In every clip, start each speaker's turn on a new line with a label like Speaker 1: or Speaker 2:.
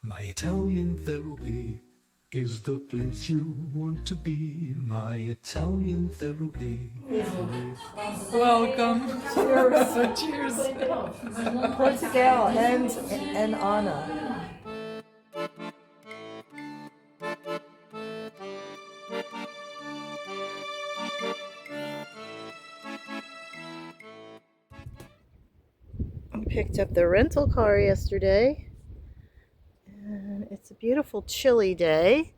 Speaker 1: My Italian therapy is the place you want to be. My Italian therapy.
Speaker 2: Welcome.
Speaker 3: Cheers.
Speaker 2: So cheers.
Speaker 3: Portugal and Anna. I picked up the rental car yesterday, and it's a beautiful chilly day.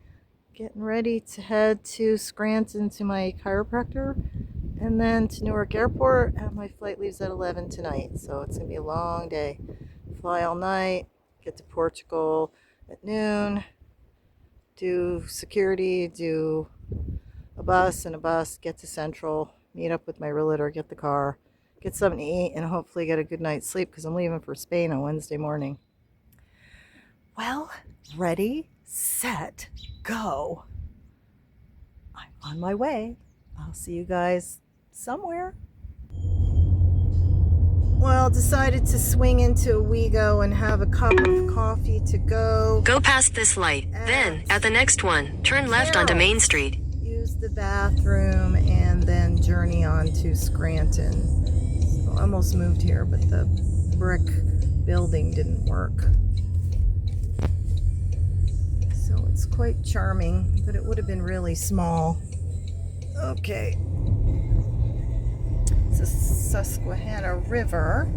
Speaker 3: Getting ready to head to Scranton to my chiropractor, and then to Newark Airport, and my flight leaves at 11 tonight, so it's gonna be a long day. Fly all night, get to Portugal at noon, do security, do a bus, get to Central, meet up with my realtor, get the car, get something to eat, and hopefully get a good night's sleep because I'm leaving for Spain on Wednesday morning. Well, ready, set, go. I'm on my way. I'll see you guys somewhere. Well, decided to swing into Owego and have a cup of coffee to go.
Speaker 4: Go past this light. Then, at the next one, turn left onto Main Street.
Speaker 3: Use the bathroom and then journey on to Scranton. So I almost moved here, but the brick building didn't work. So it's quite charming, but it would have been really small. Okay. It's the Susquehanna River.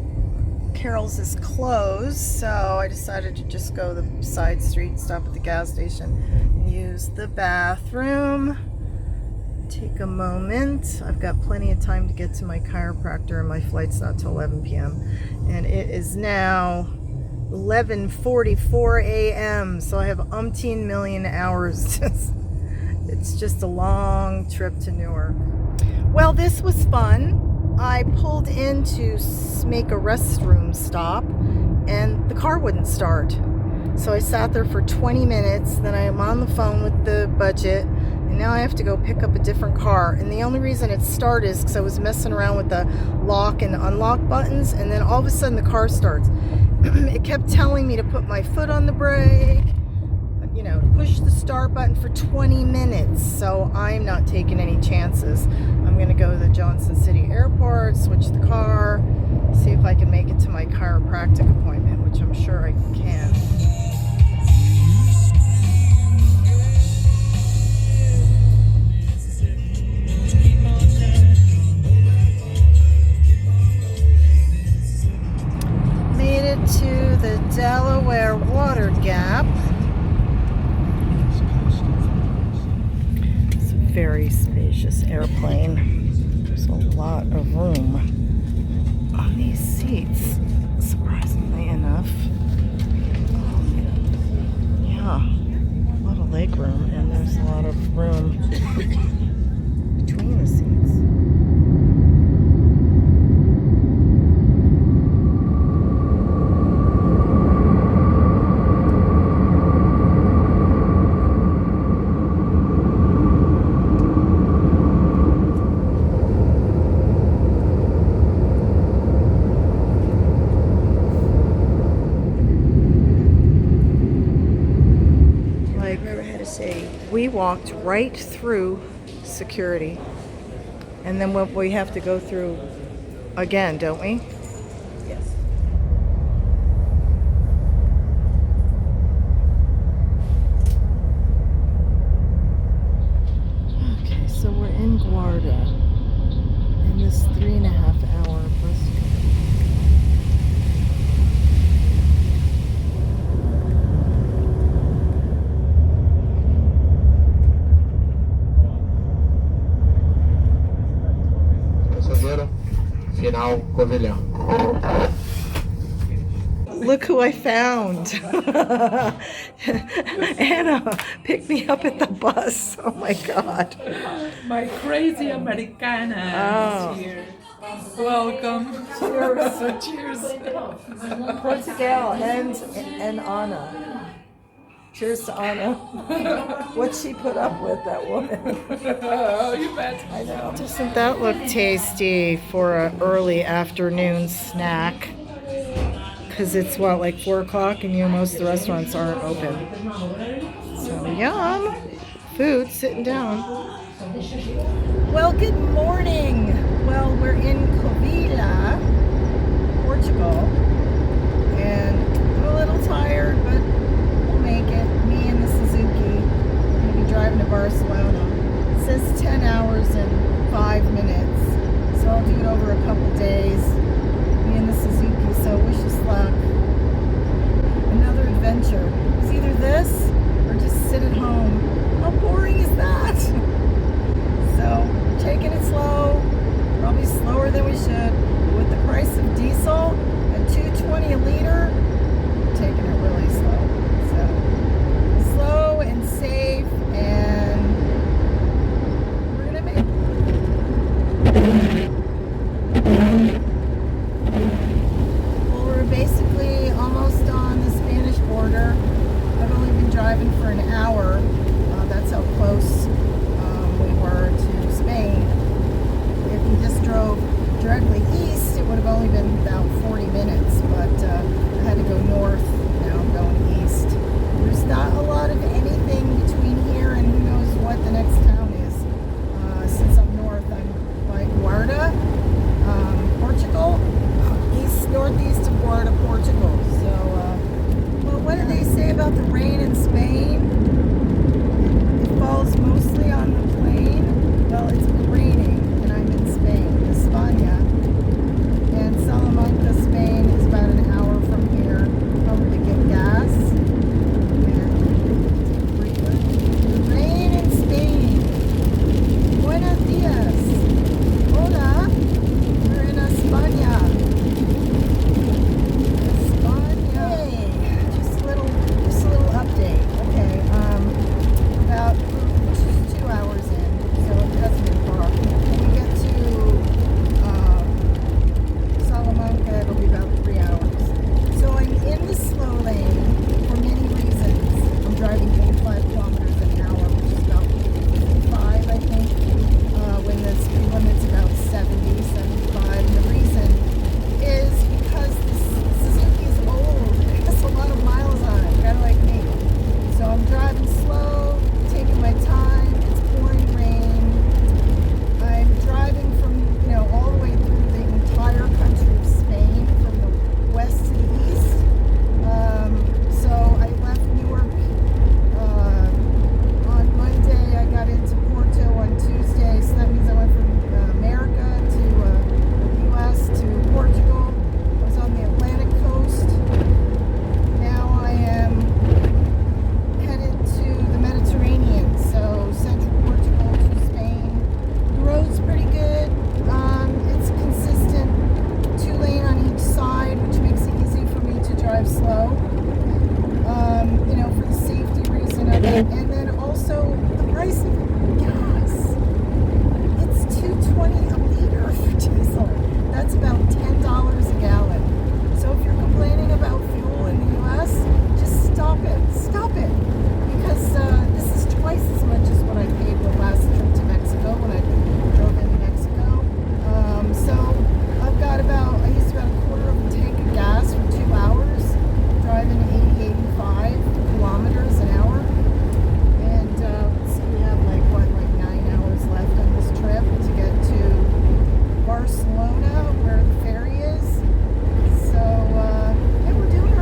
Speaker 3: Carol's is closed, so I decided to just go the side street, stop at the gas station, use the bathroom, take a moment. I've got plenty of time to get to my chiropractor, and my flight's not till 11 p.m. And it is now 11:44 a.m. so I have umpteen million hours. It's just a long trip to Newark. Well, this was fun. I pulled in to make a restroom stop, and the car wouldn't start. So I sat there for 20 minutes. Then I'm on the phone with the budget, and now I have to go pick up a different car. And the only reason it started is because I was messing around with the lock and unlock buttons, and then all of a sudden the car starts. It kept telling me to put my foot on the brake, to push the start button for 20 minutes. So I'm not taking any chances. I'm going to go to the Johnson City Airport, switch the car, see if I can make it to my chiropractic appointment, which I'm sure I can. Made it to the Delaware Water Gap. Very spacious airplane. There's a lot of room on these seats, surprisingly enough. Yeah, a lot of leg room, and there's a lot of room between the seats. We walked right through security, and then we have to go through again, don't we? Yes. Okay, so we're in Guarda in this 3.5-hour bus trip.
Speaker 5: Final Covilhão.
Speaker 3: Look who I found. Anna picked me up at the bus. Oh my God.
Speaker 2: My crazy Americana is here. Welcome.
Speaker 3: Cheers.
Speaker 2: So cheers.
Speaker 3: Portugal and Anna. Cheers to Anna. What she put up with, that woman.
Speaker 2: Oh, you bet.
Speaker 3: I know. Doesn't that look tasty for an early afternoon snack? because it's what, like 4 o'clock, and most of the restaurants aren't open. So yum, food, sitting down. Well, good morning. Well, we're in Covilhã, Portugal, and I'm a little tired, but we'll make it. Me and the Suzuki. We're going to be driving to Barcelona. It says 10 hours and 5 minutes, so I'll do it over a couple days. Me and the Suzuki, so wish us luck. Another adventure. It's either this or just sit at home. How boring is that? So, taking it slow, probably slower than we should. With the price of diesel at $2.20 a liter, taking it really slow. So, slow and safe, and we're gonna make it. Well, we're basically almost on the Spanish border. I've only been driving for an hour. That's how close we were to Spain. If we just drove directly east, it would have only been about 40 minutes, but I had to go north. Now I'm going east. There's not a lot of anything between here and who knows what the next town is. Since I'm north, I'm by Guarda, Portugal, northeast of Guarda, Portugal. So, well, what do they say about the rain in Spain? It falls mostly on the plain. Well, it's been raining, and I'm in Spain, España. And Salamanca, Spain is about an hour from here, probably to get gas. And take a breather. The rain in Spain. Buenos dias. Hola. We're in España. España. Just a little update. Okay. About 2 hours in, so it hasn't been far. When we get to Salamanca, it'll be about 3 hours. So I'm in the slow lane for many reasons. I'm driving 85 kilometers an hour, which is about 55, I think, when the speed limit's about 70, 75. And the reason is because the Suzuki is old. It has a lot of miles on it, kind of like me. So I'm driving slow, taking my time. It's pouring rain. I'm driving from, all the way through the entire country of Spain, from the west to the east. So I left Newark on Monday. I got into Porto on Tuesday. So that means I went from America to the U.S. to Portugal. I was on the Atlantic coast. Now I am headed to the Mediterranean, so central Portugal to Spain. The road's pretty good. It's consistent, 2-lane on each side, which makes it easy for me to drive slow. For the safety reason of it, and then also the price of gas. It's $2.20 a liter for diesel. That's about $10 a gallon. So if you're complaining about fuel in the U.S., just stop it. Stop it. Because this is twice as much as what I paid the last trip to Mexico when I drove into Mexico. So I've got I used about a quarter of a tank of gas for 2 hours, driving 85 kilometers an hour. And let's see, we have like 9 hours left on this trip to get to Barcelona, where the ferry is. So, yeah, we're doing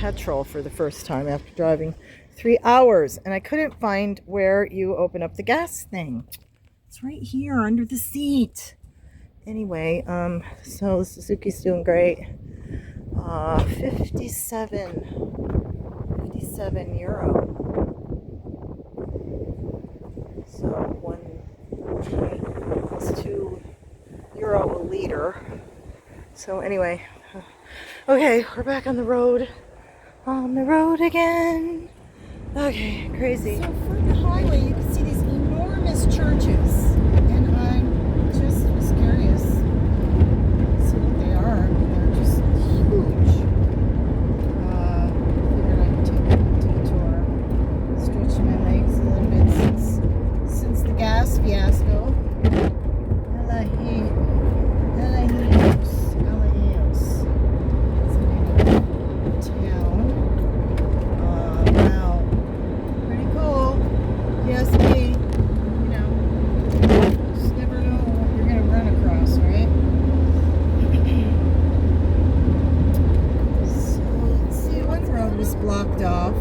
Speaker 3: petrol for the first time after driving 3 hours. And I couldn't find where you open up the gas thing. It's right here under the seat. Anyway, so the Suzuki's doing great. 57 euro. So almost 2 euro a liter. So anyway, okay, we're back on the road. On the road again. Okay, crazy. So from the highway, you can see these enormous churches, and I just was curious to see what they are. They're just huge. Figured I'd take a detour, stretch my legs a little bit since the gas fiasco. Blocked off. I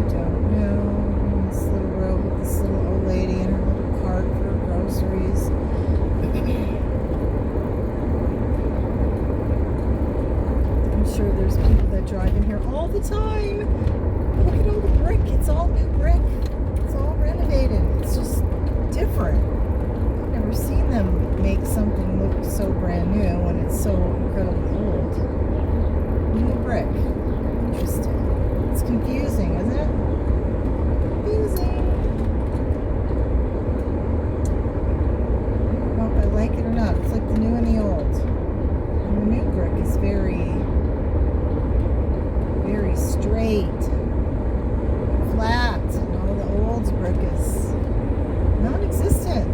Speaker 3: don't know. This little road with this little old lady in her little cart for groceries. I'm sure there's people that drive in here all the time. Look at all the brick. It's all new brick. It's all renovated. It's just different. I've never seen them make something look so brand new when it's so incredibly old. New brick. Interesting. It's confusing, isn't it? Confusing. I don't know if I like it or not. It's like the new and the old. And the new brick is very, very straight, flat, and all the old brick is non-existent.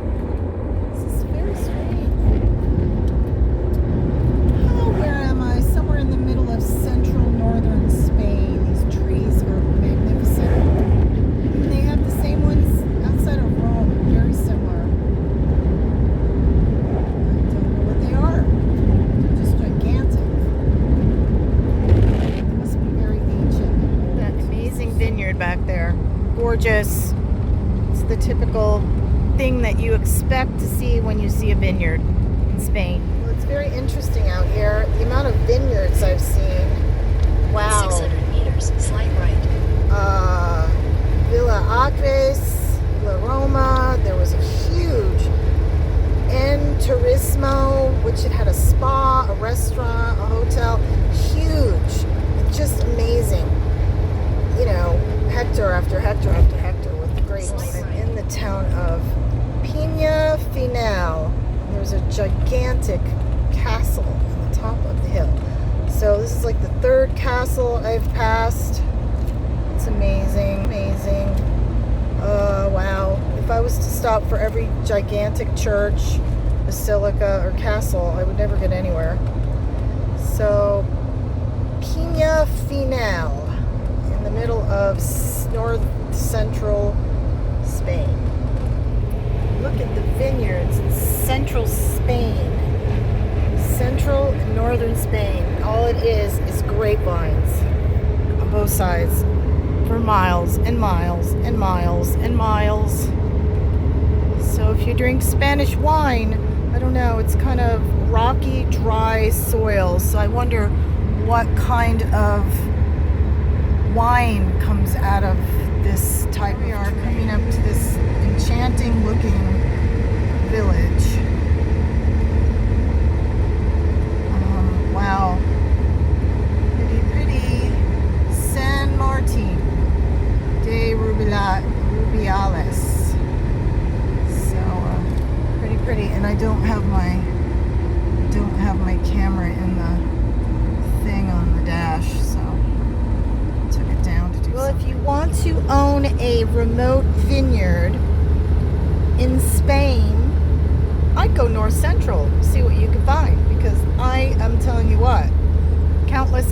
Speaker 3: This is very strange. Oh, where am I? Somewhere in the middle of central northern Spain. These trees are magnificent. And they have the same ones outside of Rome, very similar. I don't know what they are. They're just gigantic. They must be very ancient. That amazing vineyard back there. Gorgeous. It's the typical thing that you expect to see when you see a vineyard in Spain. Well, it's very interesting out here. The amount of vineyards I've seen. Wow.
Speaker 4: 600 meters, slight right.
Speaker 3: Villa Acres, Villa Roma. There was a huge Turismo, which it had a spa, a restaurant, a hotel. Huge. Just amazing. You know, hectare after hectare after hectare with the grapes. I'm in the town of Pina Final. There's a gigantic castle on the top of the hill. So this is like the third castle I've passed. It's amazing, amazing. Wow. If I was to stop for every gigantic church, basilica, or castle, I would never get anywhere. So, Pina Final, in the middle of north central Spain. Look at the vineyards in central Spain. Central and northern Spain. All it is grapevines on both sides for miles and miles and miles and miles. So if you drink Spanish wine, I don't know, it's kind of rocky, dry soil. So I wonder what kind of wine comes out of this type. We are coming up to this enchanting looking village. Wow. Pretty, pretty. San Martin de Rubiales. So, pretty, pretty. And I don't have my camera in the thing on the dash, so I took it down to do something. Well, if you want to own a remote vineyard in Spain, I'd go north central, see what you can find, because I am telling you what, countless.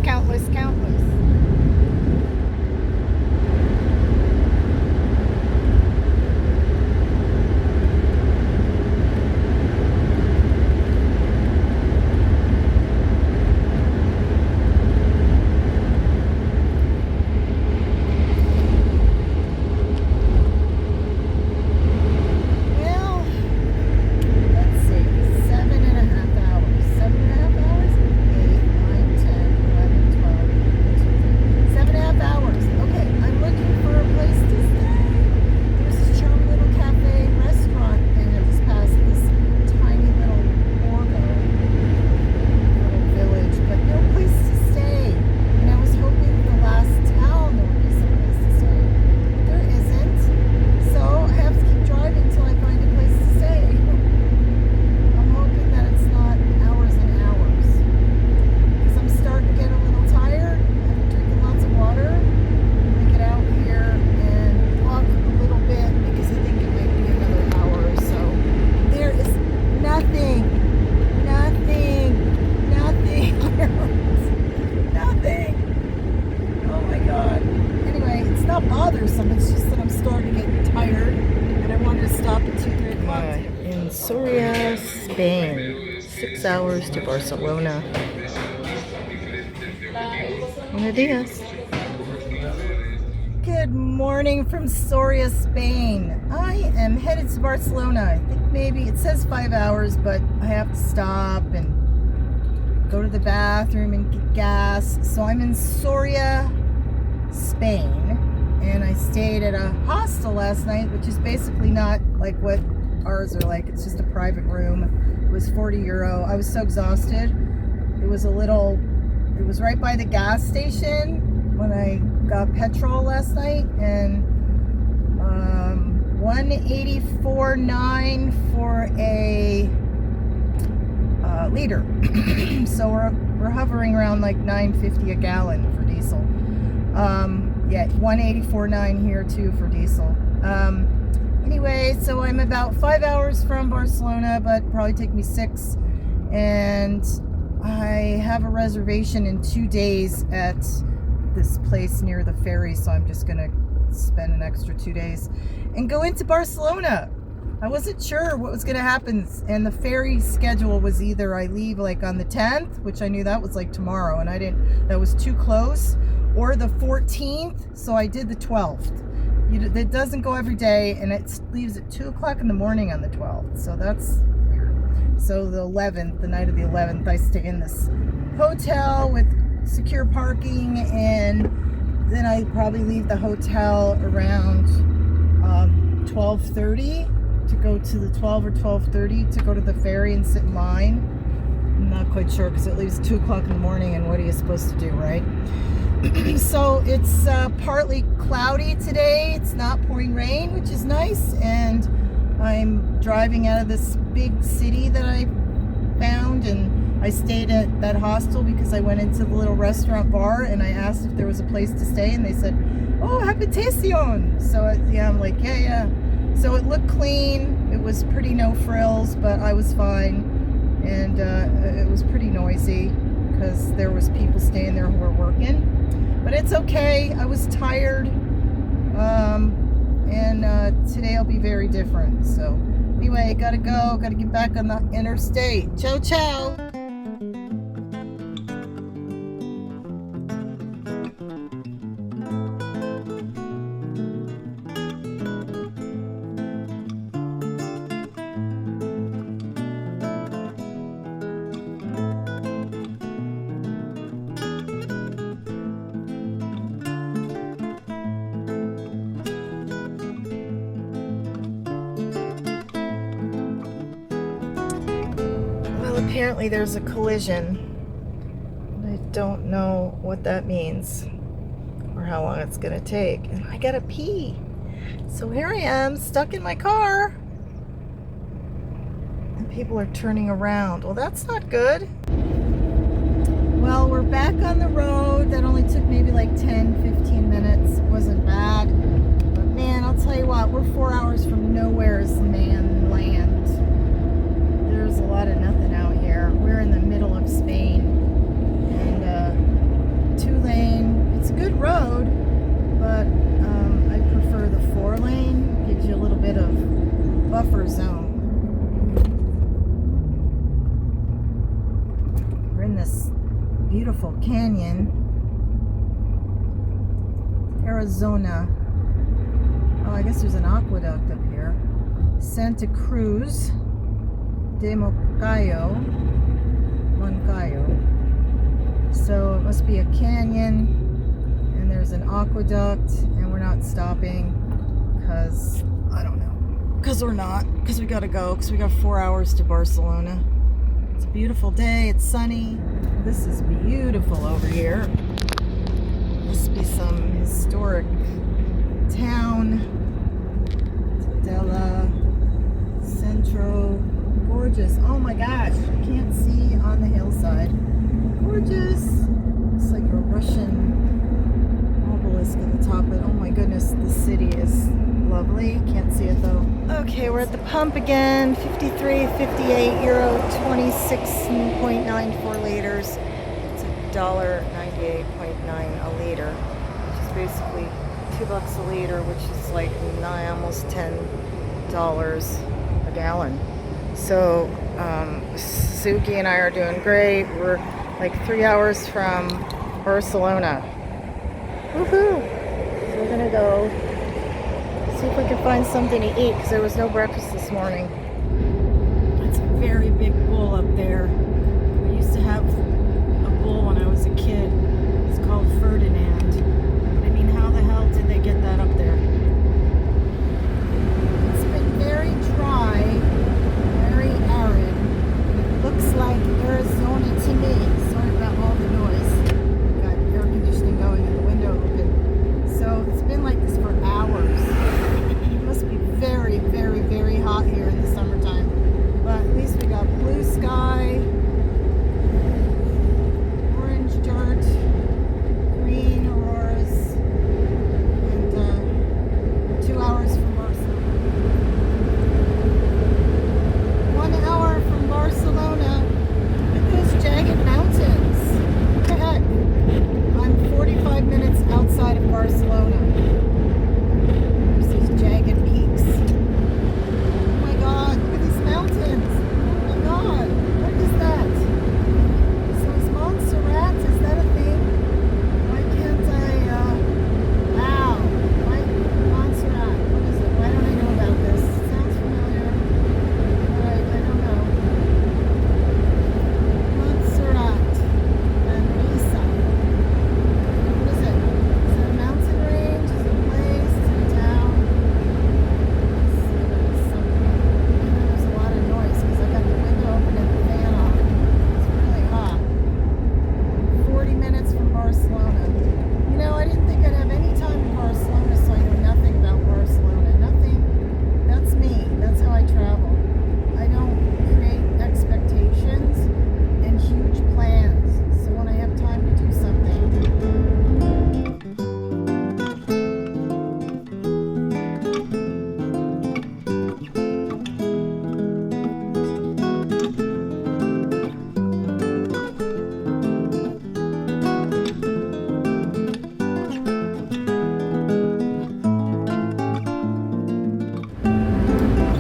Speaker 3: 6 hours to Barcelona. Buenos dias. Good morning from Soria, Spain. I am headed to Barcelona. I think maybe it says 5 hours, but I have to stop and go to the bathroom and get gas. So I'm in Soria, Spain, and I stayed at a hostel last night, which is basically not like what ours are like. It's just a private room. It was €40. I was so exhausted. It was right by the gas station when I got petrol last night, and 184.9 for a liter. So we're hovering around like $9.50 a gallon for diesel. Yeah, 184.9 here too for diesel. Anyway, so I'm about 5 hours from Barcelona, but probably take me 6. And I have a reservation in 2 days at this place near the ferry, so I'm just gonna spend an extra 2 days and go into Barcelona. I wasn't sure what was gonna happen, and the ferry schedule was either I leave like on the 10th, which I knew that was like tomorrow, and that was too close, or the 14th, so I did the 12th. It doesn't go every day, and it leaves at 2 o'clock in the morning on the 12th, so that's weird. So the 11th, the night of the 11th, I stay in this hotel with secure parking, and then I probably leave the hotel around 12:30 to go to the 12 or 12:30 to go to the ferry and sit in line. I'm not quite sure because it leaves 2 o'clock in the morning, and what are you supposed to do, right? So it's partly cloudy today. It's not pouring rain, which is nice, and I'm driving out of this big city that I found, and I stayed at that hostel because I went into the little restaurant bar and I asked if there was a place to stay, and they said, "Oh, habitation." So yeah, I'm like, yeah. So it looked clean. It was pretty no frills, but I was fine, and it was pretty noisy because there was people staying there who were working. But it's okay. I was tired, and today will be very different. So anyway, gotta go. Gotta get back on the interstate. Ciao, ciao. Apparently there's a collision. I don't know what that means or how long it's gonna take, and I gotta pee. So here I am, stuck in my car, and people are turning around. Well, that's not good. Well, we're back on the road. That only took maybe like 10-15 minutes. It wasn't bad, but man, I'll tell you what, we're 4 hours from nowhere's man land. There's a lot of nothing out here. We're in the middle of Spain, and 2-lane. It's a good road, but I prefer the 4-lane. Gives you a little bit of buffer zone. We're in this beautiful canyon, Arizona. Oh, I guess there's an aqueduct up here. Santa Cruz de Moncayo. So it must be a canyon, and there's an aqueduct, and we're not stopping because I don't know. Because we're not. Because we gotta go. Because we got 4 hours to Barcelona. It's a beautiful day. It's sunny. This is beautiful over here. Must be some historic town. Della Centro. Gorgeous. Oh my gosh, you can't see on the hillside. Gorgeous. Looks like a Russian obelisk at the top of it. Oh my goodness, the city is lovely. Can't see it though. Okay, we're at the pump again. 53.58 euro, 26.94 liters. It's $1.98.9 a liter, which is basically $2 a liter, which is like almost $10 a gallon. So Suzuki and I are doing great. We're like 3 hours from Barcelona. Woohoo! So we're gonna go see if we can find something to eat because there was no breakfast this morning. It's a very big bull up there. We used to have a bull when I was a kid. It's called Ferdinand. I mean, how the hell did they get that up there? It's been very dry, very arid. It looks like Arizona to me. Sorry about all the noise. Got air conditioning going and the window open. So it's been like this for hours. It must be very, very, very hot here in the summertime. But at least we got blue sky, orange dirt, green auroras, and 2 hours from Barcelona. 1 hour from Barcelona. Look at those jagged mountains. What the heck? I'm 45 minutes outside of Barcelona. There's these jagged peaks. Oh my god, look at these mountains. Oh my god, what is that? So is Montserrat, is that a thing? Why can't wow. Why Montserrat? What is it? Why don't I know about this? Sounds familiar. Alright, I don't know. Montserrat and Lisa. What is it? Is it a mountain range? Is it a place? Is it a town? It's something. There's a lot of noise because I got the window open and the fan on. It's really hot. 40 minutes from Barcelona. You know, I didn't think I'd have any time in Barcelona, so I know nothing about Barcelona. Nothing. That's me. That's how I travel. I don't create expectations and huge plans. So when I have time to do something,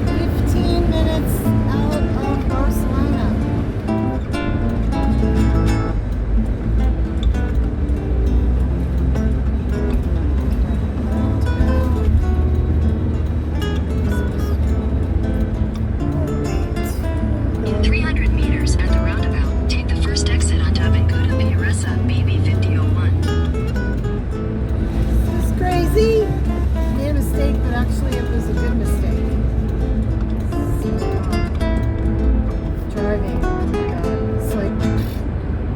Speaker 3: 15 minutes out of Barcelona.
Speaker 4: In 300 meters at the roundabout, take the first exit onto Avinguda Piaresa, BB 5001.
Speaker 3: This is crazy. Made a mistake, but actually it was a good mistake. So, driving. Oh my god. It's like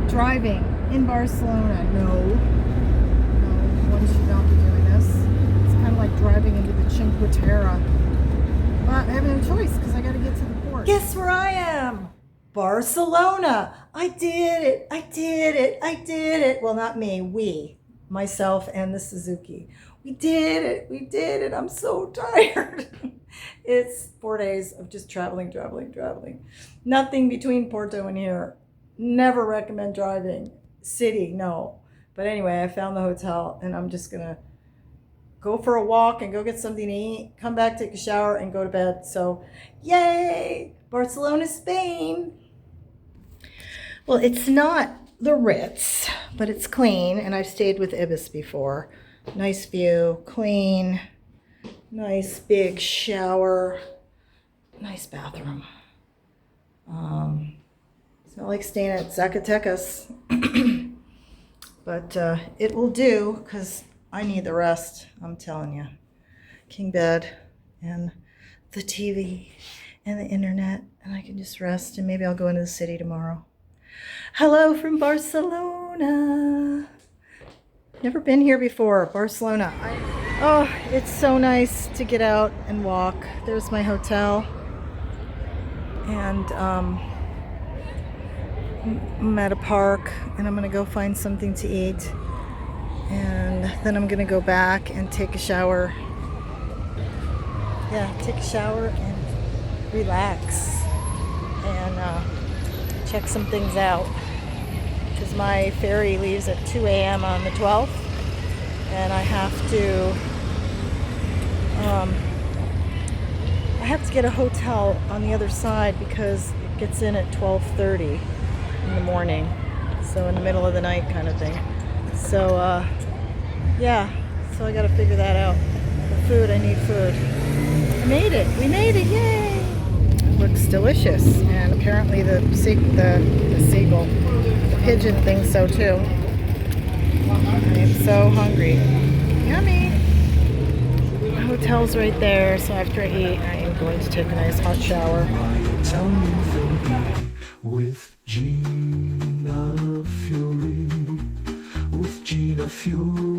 Speaker 3: driving in Barcelona. No, one should not be doing this. It's kind of like driving into the Cinque Terre. But I have no choice because I got to get to the port. Guess where I am? Barcelona. I did it. I did it. I did it. Well, not me. We. Myself and the Suzuki. We did it. We did it. I'm so tired. It's 4 days of just traveling. Nothing between Porto and here. Never recommend driving. City, no. But anyway, I found the hotel and I'm just going to go for a walk and go get something to eat, come back, take a shower, and go to bed. So, yay! Barcelona, Spain. Well, it's not the Ritz, but it's clean, and I've stayed with Ibis before. Nice view, clean, nice big shower, nice bathroom. It's not like staying at Zacatecas, but it will do because I need the rest, I'm telling you. King bed and the TV and the internet, and I can just rest, and maybe I'll go into the city tomorrow. Hello from Barcelona. Never been here before, Barcelona. Oh, it's so nice to get out and walk. There's my hotel. And I'm at a park, and I'm gonna go find something to eat. And then I'm gonna go back and take a shower. Yeah, take a shower and relax and check some things out. Because my ferry leaves at 2 a.m. on the 12th, and I have to get a hotel on the other side because gets in at 12:30 in the morning. So in the middle of the night kind of thing. So, yeah. So I got to figure that out. The food, I need food. I made it. We made it. Yay! It looks delicious. And apparently the seagull, the pigeon thinks so too. I am so hungry. Yummy. The hotel's right there. So after I eat, I am going to take a nice hot shower.
Speaker 1: Italian Philly with Gina Fiore, with Gina Fiore.